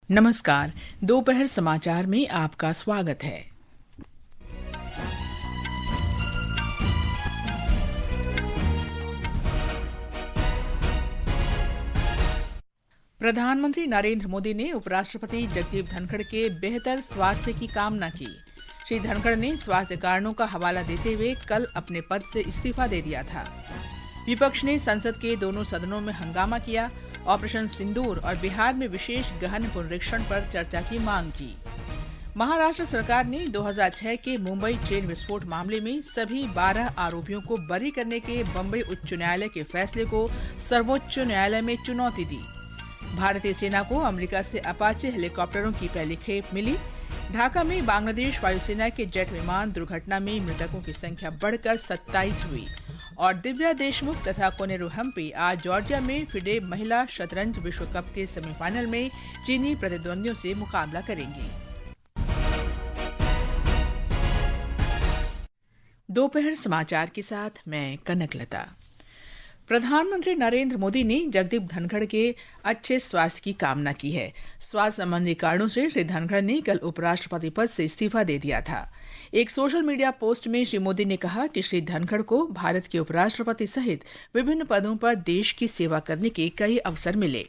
नमस्कार। दोपहर समाचार में आपका स्वागत है। प्रधानमंत्री नरेंद्र मोदी ने उपराष्ट्रपति जगदीप धनखड़ के बेहतर स्वास्थ्य की कामना की। श्री धनखड़ ने स्वास्थ्य कारणों का हवाला देते हुए कल अपने पद से इस्तीफा दे दिया था। विपक्ष ने संसद के दोनों सदनों में हंगामा किया। ऑपरेशन सिंदूर और बिहार में विशेष गहन पुनरीक्षण पर चर्चा की मांग की। महाराष्ट्र सरकार ने 2006 के मुंबई ट्रेन विस्फोट मामले में सभी 12 आरोपियों को बरी करने के बम्बई उच्च न्यायालय के फैसले को सर्वोच्च न्यायालय में चुनौती दी। भारतीय सेना को अमेरिका से अपाचे हेलीकॉप्टरों की पहली खेप मिली। ढाका में बांग्लादेश वायुसेना के जेट विमान दुर्घटना में मृतकों की संख्या बढ़कर 27 हुई। और दिव्या देशमुख तथा कोनेरू हम्पी आज जॉर्जिया में फिडे महिला शतरंज विश्व कप के सेमीफाइनल में चीनी प्रतिद्वंदियों से मुकाबला करेंगी। दोपहर समाचार के साथ मैं कनकलता। प्रधानमंत्री नरेंद्र मोदी ने जगदीप धनखड़ के अच्छे स्वास्थ्य की कामना की है। स्वास्थ्य संबंधी कारणों से श्री धनखड़ ने कल उपराष्ट्रपति पद से इस्तीफा दे दिया था। एक सोशल मीडिया पोस्ट में श्री मोदी ने कहा कि श्री धनखड़ को भारत के उपराष्ट्रपति सहित विभिन्न पदों पर देश की सेवा करने के कई अवसर मिले।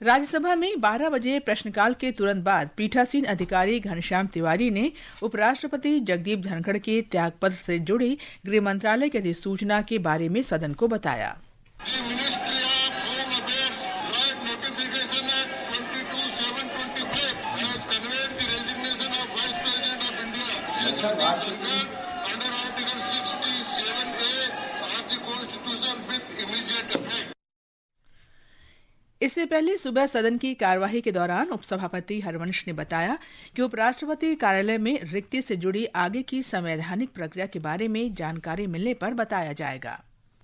राज्यसभा में 12 बजे प्रश्नकाल के तुरंत बाद पीठासीन अधिकारी घनश्याम तिवारी ने उपराष्ट्रपति जगदीप धनखड़ के त्यागपत्र से जुड़ी गृह मंत्रालय की अधिसूचना के बारे में सदन को बताया। इससे पहले सुबह सदन की कार्यवाही के दौरान उपसभापति हरवंश ने बताया कि उपराष्ट्रपति कार्यालय में रिक्ति से जुड़ी आगे की संवैधानिक प्रक्रिया के बारे में जानकारी मिलने पर बताया जाएगा।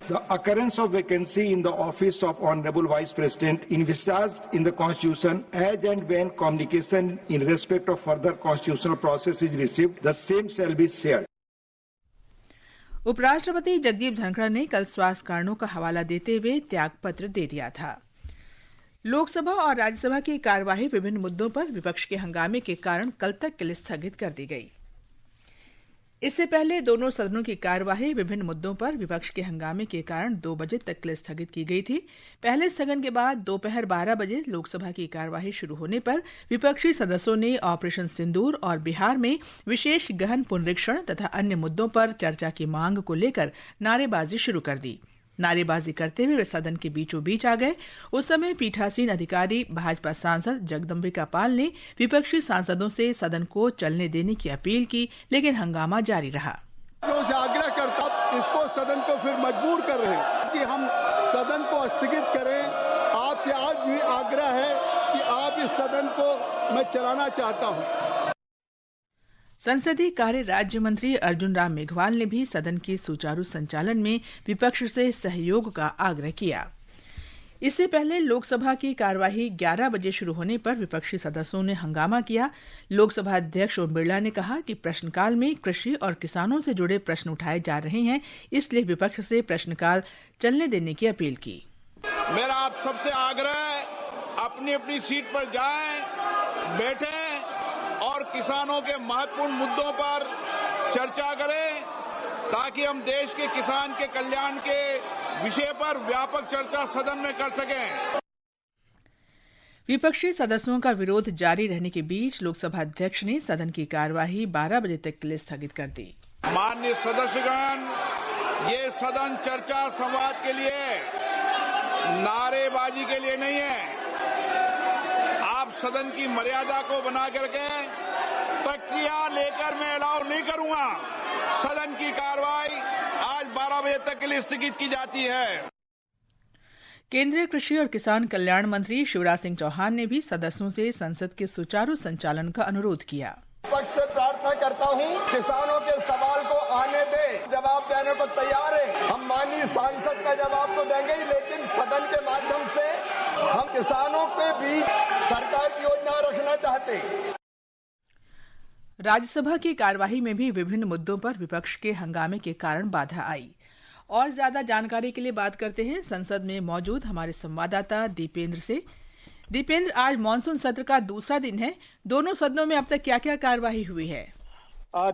The occurrence of vacancy in the office of Honorable Vice President envisaged in the Constitution as and when communication in respect of further constitutional process is received, the same shall be shared. उपराष्ट्रपति जगदीप धनखड़ ने कल स्वास्थ्य कारणों का हवाला देते हुए त्यागपत्र दे दिया था। लोकसभा और राज्यसभा की कार्यवाही विभिन्न मुद्दों पर विपक्ष के हंगामे के कारण कल तक के लिए स्थगित कर दी गई। इससे पहले दोनों सदनों की कार्यवाही विभिन्न मुद्दों पर विपक्ष के हंगामे के कारण 2 बजे तक के लिए स्थगित की गई थी। पहले स्थगन के बाद दोपहर 12 बजे लोकसभा की कार्यवाही शुरू होने पर विपक्षी सदस्यों ने ऑपरेशन सिंदूर और बिहार में विशेष गहन पुनरीक्षण तथा अन्य मुद्दों पर चर्चा की मांग को लेकर नारेबाजी शुरू कर दी। नारेबाजी करते हुए वे सदन के बीचों बीच आ गए। उस समय पीठासीन अधिकारी भाजपा सांसद जगदम्बिका पाल ने विपक्षी सांसदों से सदन को चलने देने की अपील की, लेकिन हंगामा जारी रहा। आग्रह करता इसको सदन को फिर मजबूर कर रहे हैं कि हम सदन को स्थगित करें। आपसे आज भी आग्रह है कि आप इस सदन को मैं चलाना चाहता हूं। संसदीय कार्य राज्य मंत्री अर्जुन राम मेघवाल ने भी सदन के सुचारू संचालन में विपक्ष से सहयोग का आग्रह किया। इससे पहले लोकसभा की कार्यवाही 11 बजे शुरू होने पर विपक्षी सदस्यों ने हंगामा किया। लोकसभा अध्यक्ष ओम बिरला ने कहा कि प्रश्नकाल में कृषि और किसानों से जुड़े प्रश्न उठाए जा रहे हैं, इसलिए विपक्ष से प्रश्नकाल चलने देने की अपील की। मेरा आप सबसे आग्रह है, अपनी अपनी सीट पर जाएं, बैठें और किसानों के महत्वपूर्ण मुद्दों पर चर्चा करें, ताकि हम देश के किसान के कल्याण के विषय पर व्यापक चर्चा सदन में कर सकें। विपक्षी सदस्यों का विरोध जारी रहने के बीच लोकसभा अध्यक्ष ने सदन की कार्यवाही 12 बजे तक के लिए स्थगित कर दी। माननीय सदस्यगण, ये सदन चर्चा संवाद के लिए, नारेबाजी के लिए नहीं है। आप सदन की मर्यादा को बना करके तख्तियां लेकर मैं अलाउ नहीं करूंगा। सदन की कार्रवाई आज 12 बजे तक के लिए स्थगित की जाती है। केंद्रीय कृषि और किसान कल्याण मंत्री शिवराज सिंह चौहान ने भी सदस्यों से संसद के सुचारू संचालन का अनुरोध किया। पक्ष से प्रार्थना करता हूं, किसानों के सवाल को आने दे, जवाब देने को तैयार है। हम माननीय सांसद का जवाब तो देंगे ही, लेकिन सदन के माध्यम से हम किसानों के बीच सरकार की योजना रखना चाहते हैं। राज्यसभा की कार्यवाही में भी विभिन्न मुद्दों पर विपक्ष के हंगामे के कारण बाधा आई। और ज्यादा जानकारी के लिए बात करते हैं संसद में मौजूद हमारे संवाददाता दीपेंद्र से। दीपेंद्र, आज मानसून सत्र का दूसरा दिन है। दोनों सदनों में अब तक क्या-क्या कार्यवाही हुई है?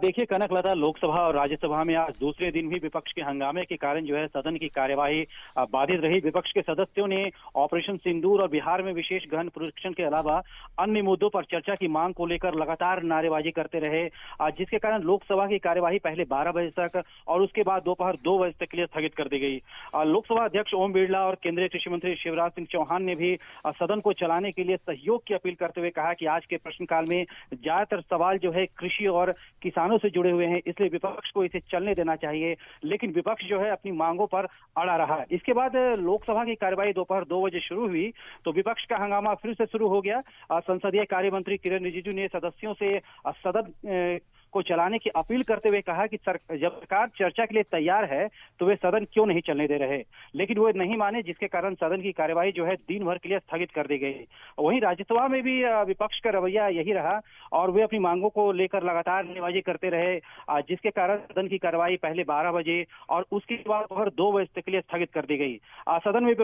देखिए कनकलता, लोकसभा और राज्यसभा में आज दूसरे दिन भी विपक्ष के हंगामे के कारण जो है सदन की कार्यवाही बाधित रही। विपक्ष के सदस्यों ने ऑपरेशन सिंदूर और बिहार में विशेष गहन पुनरीक्षण के अलावा अन्य मुद्दों पर चर्चा की मांग को लेकर लगातार नारेबाजी करते रहे, जिसके कारण लोकसभा की कार्यवाही पहले 12 बजे तक और उसके बाद दोपहर 2 बजे तक के लिए स्थगित कर दी गई। लोकसभा अध्यक्ष ओम बिरला और केंद्रीय कृषि मंत्री शिवराज सिंह चौहान ने भी सदन को चलाने के लिए सहयोग की अपील करते हुए कहा कि आज के प्रश्नकाल में ज्यादातर सवाल जो है कृषि और किसानों से जुड़े हुए हैं, इसलिए विपक्ष को इसे चलने देना चाहिए। लेकिन विपक्ष जो है अपनी मांगों पर अड़ा रहा। इसके बाद लोकसभा की कार्यवाही दोपहर 2 बजे शुरू हुई तो विपक्ष का हंगामा फिर से शुरू हो गया। संसदीय कार्य मंत्री किरेन रिजिजू ने सदस्यों से सदन को चलाने की अपील करते हुए कहा कि जब सरकार चर्चा के लिए तैयार है तो वे सदन क्यों नहीं चलने दे रहे, लेकिन वो नहीं माने, जिसके कारण सदन की कार्यवाही जो है दिन भर के लिए स्थगित कर दी गई। वहीं राज्यसभा में भी विपक्ष का रवैया यही रहा और वे अपनी मांगों को लेकर लगातार नारेबाजी करते रहे, जिसके कारण सदन की कार्यवाही पहले 12 बजे और उसके बाद दोपहर 2 बजे तक के लिए स्थगित कर दी गई। सदन में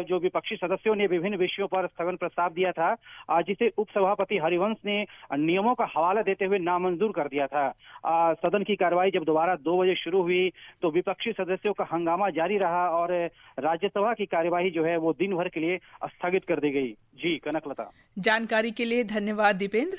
जो विपक्षी सदस्यों ने विभिन्न विषयों पर स्थगन प्रस्ताव दिया था, जिसे उपसभापति हरिवंश ने नियमों का हवाला देते हुए नामंजूर कर दिया था। सदन की कार्यवाही जब दोबारा 2 बजे शुरू हुई तो विपक्षी सदस्यों का हंगामा जारी रहा और राज्यसभा की कार्यवाही जो है वो दिन भर के लिए स्थगित कर दी गई। जी कनकलता, जानकारी के लिए धन्यवाद दीपेंद्र।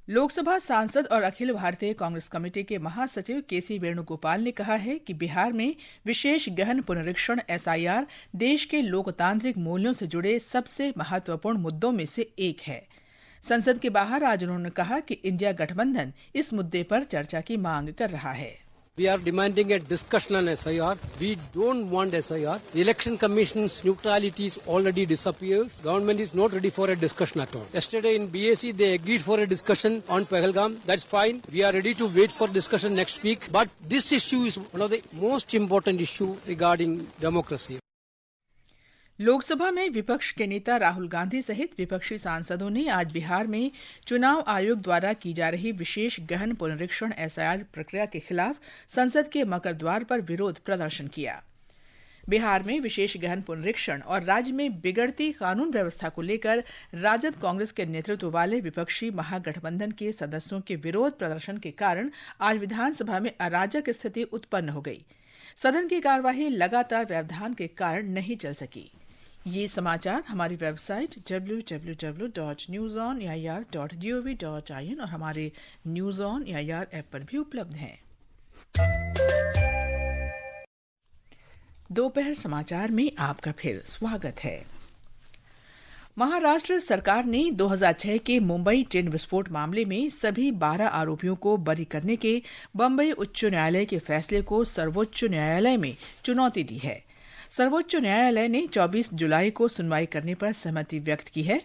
लोकसभा सांसद और अखिल भारतीय कांग्रेस कमेटी के महासचिव केसी वेणुगोपाल ने कहा है कि बिहार में विशेष गहन पुनरीक्षण SIR देश के लोकतांत्रिक मूल्यों से जुड़े सबसे महत्वपूर्ण मुद्दों में से एक है। संसद के बाहर आज उन्होंने कहा कि इंडिया गठबंधन इस मुद्दे पर चर्चा की मांग कर रहा है। We are demanding a discussion on SIR. We don't want SIR. The Election Commission's neutrality is already disappeared. Government is not ready for a discussion at all. Yesterday in BAC they agreed for a discussion on Pahalgam. That's fine. We are ready to wait for discussion next week. But this issue is one of the most important issue regarding democracy. Lok Sabha में विपक्ष के नेता राहुल गांधी सहित विपक्षी सांसदों ने आज बिहार में चुनाव आयोग द्वारा की जा रही विशेष गहन पुनरीक्षण SIR प्रक्रिया के खिलाफ संसद के मकर द्वार पर विरोध प्रदर्शन किया। बिहार में विशेष गहन पुनरीक्षण और राज्य में बिगड़ती कानून व्यवस्था को लेकर राजद कांग्रेस के नेतृत्व वाले विपक्षी महागठबंधन के सदस्यों के विरोध प्रदर्शन के कारण आज विधानसभा में अराजक स्थिति उत्पन्न हो गई। सदन की कार्यवाही लगातार व्यवधान के कारण नहीं चल सकी। ये समाचार हमारी वेबसाइट www.newsoneir.gov.in और हमारे न्यूज ऑन एआईआर ऐप पर भी उपलब्ध हैं। दोपहर समाचार में आपका फिर स्वागत है। महाराष्ट्र सरकार ने 2006 के मुंबई ट्रेन विस्फोट मामले में सभी 12 आरोपियों को बरी करने के बंबई उच्च न्यायालय के फैसले को सर्वोच्च न्यायालय में चुनौती दी है। सर्वोच्च न्यायालय ने 24 जुलाई को सुनवाई करने पर सहमति व्यक्त की है।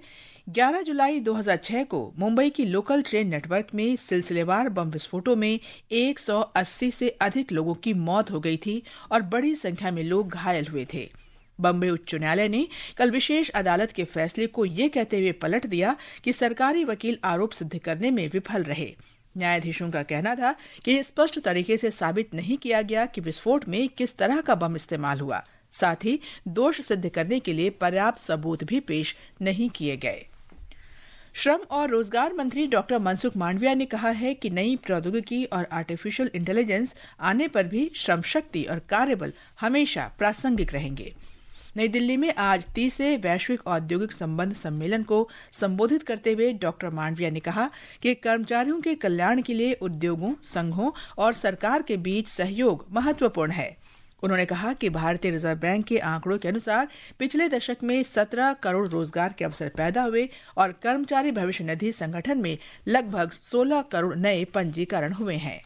11 जुलाई 2006 को मुंबई की लोकल ट्रेन नेटवर्क में सिलसिलेवार बम विस्फोटों में 180 से अधिक लोगों की मौत हो गई थी और बड़ी संख्या में लोग घायल हुए थे। बंबई उच्च न्यायालय ने कल विशेष अदालत के फैसले को ये कहते हुए पलट दिया कि सरकारी वकील आरोप सिद्ध करने में विफल रहे। न्यायाधीशों का कहना था कि स्पष्ट तरीके से साबित नहीं किया गया कि विस्फोट में किस तरह का बम इस्तेमाल हुआ, साथ ही दोष सिद्ध करने के लिए पर्याप्त सबूत भी पेश नहीं किए गए। श्रम और रोजगार मंत्री डॉक्टर मनसुख मांडविया ने कहा है कि नई प्रौद्योगिकी और आर्टिफिशियल इंटेलिजेंस आने पर भी श्रम शक्ति और कार्यबल हमेशा प्रासंगिक रहेंगे। नई दिल्ली में आज 30वें वैश्विक औद्योगिक संबंध सम्मेलन को संबोधित करते हुए डॉक्टर मांडविया ने कहा कि कर्मचारियों के कल्याण के लिए उद्योगों, संघों और सरकार के बीच सहयोग महत्वपूर्ण है। उन्होंने कहा कि भारतीय रिजर्व बैंक के आंकड़ों के अनुसार पिछले दशक में 17 करोड़ रोजगार के अवसर पैदा हुए और कर्मचारी भविष्य निधि संगठन में लगभग 16 करोड़ नए पंजीकरण हुए हैं।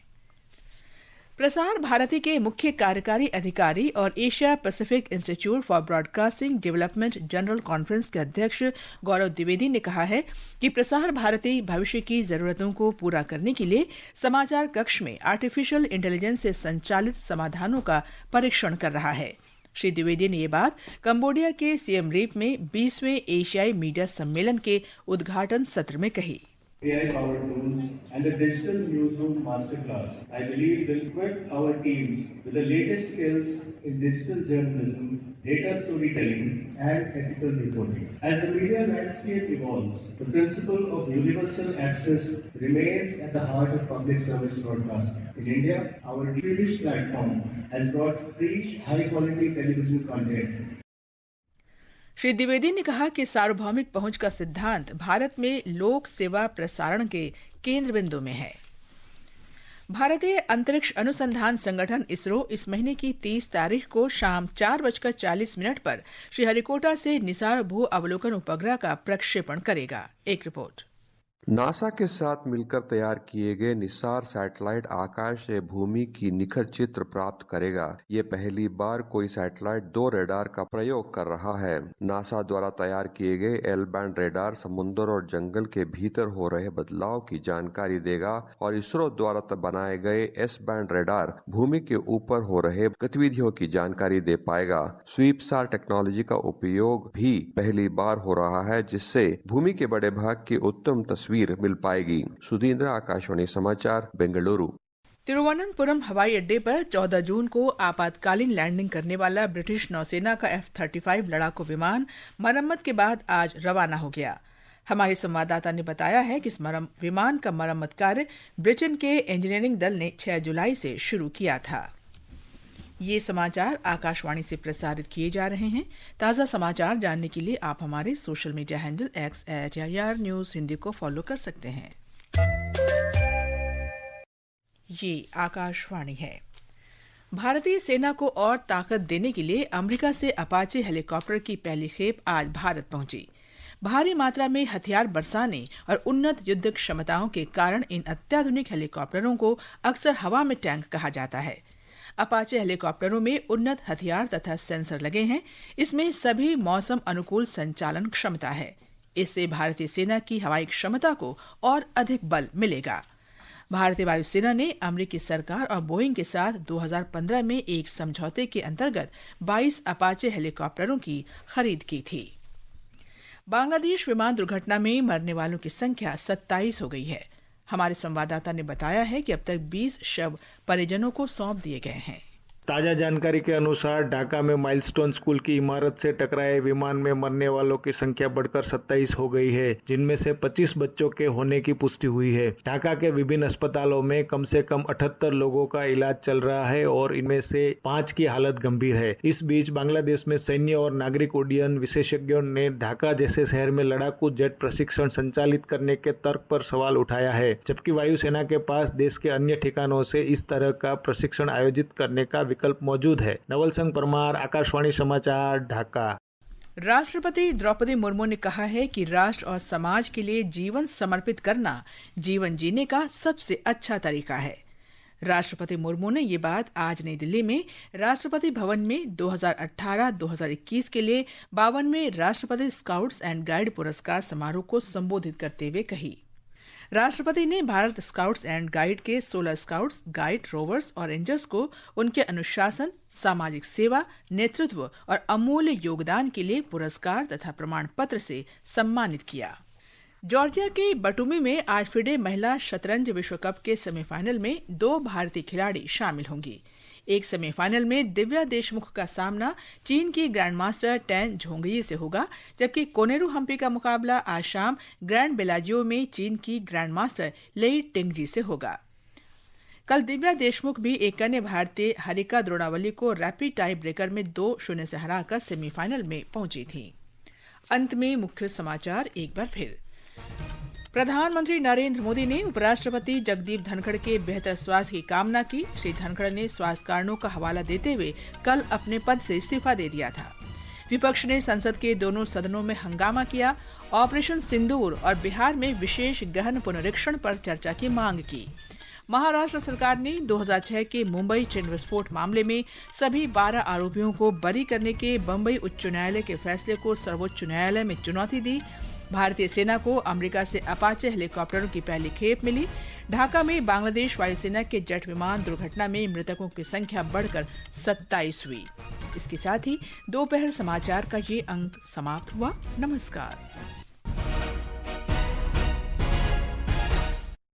प्रसार भारती के मुख्य कार्यकारी अधिकारी और Asia Pacific institute for broadcasting development general conference के अध्यक्ष गौरव द्विवेदी ने कहा है कि प्रसार भारती भविष्य की जरूरतों को पूरा करने के लिए समाचार कक्ष में आर्टिफिशियल इंटेलिजेंस से संचालित समाधानों का परीक्षण कर रहा है। श्री द्विवेदी ने ये बात कंबोडिया के सियम रीप में 20वें एशियाई मीडिया सम्मेलन के उद्घाटन सत्र में कही। AI-powered tools and the digital newsroom masterclass, I believe will equip our teams with the latest skills in digital journalism, data storytelling, and ethical reporting. As the media landscape evolves, the principle of universal access remains at the heart of public service broadcasting. In India, our Swedish platform has brought free, high-quality television content. Shri Dwivedi ने कहा कि सार्वभौमिक पहुंच का सिद्धांत भारत में लोक सेवा प्रसारण के केंद्र बिंदु में है। भारतीय अंतरिक्ष अनुसंधान संगठन इसरो इस महीने की 30 तारीख को शाम 4:40 पर श्रीहरिकोटा से निसार भू अवलोकन उपग्रह का प्रक्षेपण करेगा। एक रिपोर्ट। नासा के साथ मिलकर तैयार किए गए निसार सैटेलाइट आकाश से भूमि की निखर चित्र प्राप्त करेगा। ये पहली बार कोई सैटेलाइट 2 रेडार का प्रयोग कर रहा है। नासा द्वारा तैयार किए गए एल बैंड रेडार समुद्र और जंगल के भीतर हो रहे बदलाव की जानकारी देगा और इसरो द्वारा बनाए गए एस बैंड रेडार भूमि के ऊपर हो रहे गतिविधियों की जानकारी दे पाएगा। स्वीपसार टेक्नोलॉजी का उपयोग भी पहली बार हो रहा है, जिससे भूमि के बड़े भाग की उत्तम तस्वीर मिल पाएगी। सुधींद्र, आकाशवाणी समाचार, बेंगलुरु। तिरुवनंतपुरम हवाई अड्डे पर 14 जून को आपातकालीन लैंडिंग करने वाला ब्रिटिश नौसेना का F-35 लड़ाकू विमान मरम्मत के बाद आज रवाना हो गया। हमारे संवाददाता ने बताया है कि इस विमान का मरम्मत कार्य ब्रिटेन के इंजीनियरिंग दल ने 6 जुलाई से शुरू किया था। ये समाचार आकाशवाणी से प्रसारित किए जा रहे हैं। ताज़ा समाचार जानने के लिए आप हमारे social media handle X@AR News Hindi को फॉलो कर सकते हैं। ये आकाशवाणी है। भारतीय सेना को और ताकत देने के लिए अमेरिका से अपाचे हेलीकॉप्टर की पहली खेप आज भारत पहुंची। भारी मात्रा में हथियार बरसाने और उन्नत युद्ध क्षमताओं के कारण इन अत्याधुनिक हेलीकॉप्टरों को अक्सर हवा में टैंक कहा जाता है। अपाचे हेलीकॉप्टरों में उन्नत हथियार तथा सेंसर लगे हैं। इसमें सभी मौसम अनुकूल संचालन क्षमता है। इससे भारतीय सेना की हवाई क्षमता को और अधिक बल मिलेगा। भारतीय वायुसेना ने अमेरिकी सरकार और बोइंग के साथ 2015 में एक समझौते के अंतर्गत 22 अपाचे हेलीकॉप्टरों की खरीद की थी। बांग्लादेश विमान दुर्घटना में मरने वालों की संख्या 27 हो गई है। हमारे संवाददाता ने बताया है कि अब तक 20 शव परिजनों को सौंप दिए गए हैं। ताजा जानकारी के अनुसार ढाका में माइलस्टोन स्कूल की इमारत से टकराए विमान में मरने वालों की संख्या बढ़कर 27 हो गई है, जिनमें से 25 बच्चों के होने की पुष्टि हुई है। ढाका के विभिन्न अस्पतालों में कम से कम 78 लोगों का इलाज चल रहा है और इनमें से 5 की हालत गंभीर है। इस बीच बांग्लादेश में सैन्य और नागरिक उड्डयन विशेषज्ञों ने ढाका जैसे शहर में लड़ाकू जेट प्रशिक्षण संचालित करने के तर्क पर सवाल उठाया है, जबकि वायुसेना के पास देश के अन्य ठिकानों से इस तरह का प्रशिक्षण आयोजित करने का विकल्प मौजूद है। नवल संघ परमार, आकाशवाणी समाचार, ढाका। राष्ट्रपति द्रौपदी मुर्मू ने कहा है कि राष्ट्र और समाज के लिए जीवन समर्पित करना जीवन जीने का सबसे अच्छा तरीका है। राष्ट्रपति मुर्मू ने ये बात आज नई दिल्ली में राष्ट्रपति भवन में 2018-2021 के लिए 52वें राष्ट्रपति स्काउट्स एंड गाइड पुरस्कार समारोह को संबोधित करते हुए कही। राष्ट्रपति ने भारत स्काउट्स एंड गाइड के 16 स्काउट्स, गाइड, रोवर्स और रेंजर्स को उनके अनुशासन, सामाजिक सेवा, नेतृत्व और अमूल्य योगदान के लिए पुरस्कार तथा प्रमाण पत्र से सम्मानित किया। जॉर्जिया के बटुमी में आज फिडे महिला शतरंज विश्व कप के सेमीफाइनल में 2 भारतीय खिलाड़ी शामिल होंगी। एक सेमीफाइनल में दिव्या देशमुख का सामना चीन की ग्रैंडमास्टर टैन झोंगई से होगा, जबकि कोनेरू हम्पी का मुकाबला आज शाम ग्रैंड बेलाजियो में चीन की ग्रैंडमास्टर लेई टिंगजी से होगा। कल दिव्या देशमुख भी एक अन्य भारतीय हरिका द्रोणावली को रैपिड टाई ब्रेकर में 2-0 से हराकर सेमीफाइनल में पहुंची थी। अंत में मुख्य समाचार एक बार फिर। प्रधानमंत्री नरेंद्र मोदी ने उपराष्ट्रपति जगदीप धनखड़ के बेहतर स्वास्थ्य की कामना की। श्री धनखड़ ने स्वास्थ्य कारणों का हवाला देते हुए कल अपने पद से इस्तीफा दे दिया था। विपक्ष ने संसद के दोनों सदनों में हंगामा किया। ऑपरेशन सिंदूर और बिहार में विशेष गहन पुनरीक्षण पर चर्चा की मांग की। महाराष्ट्र सरकार ने 2006 के मुंबई ट्रेन विस्फोट मामले में सभी 12 आरोपियों को बरी करने के बम्बई उच्च न्यायालय के फैसले को सर्वोच्च न्यायालय में चुनौती दी। भारतीय सेना को अमेरिका से अपाचे हेलीकॉप्टरों की पहली खेप मिली। ढाका में बांग्लादेश वायुसेना के जेट विमान दुर्घटना में मृतकों की संख्या बढ़कर 27 हुई। इसके साथ ही दोपहर समाचार का ये अंक समाप्त हुआ। नमस्कार।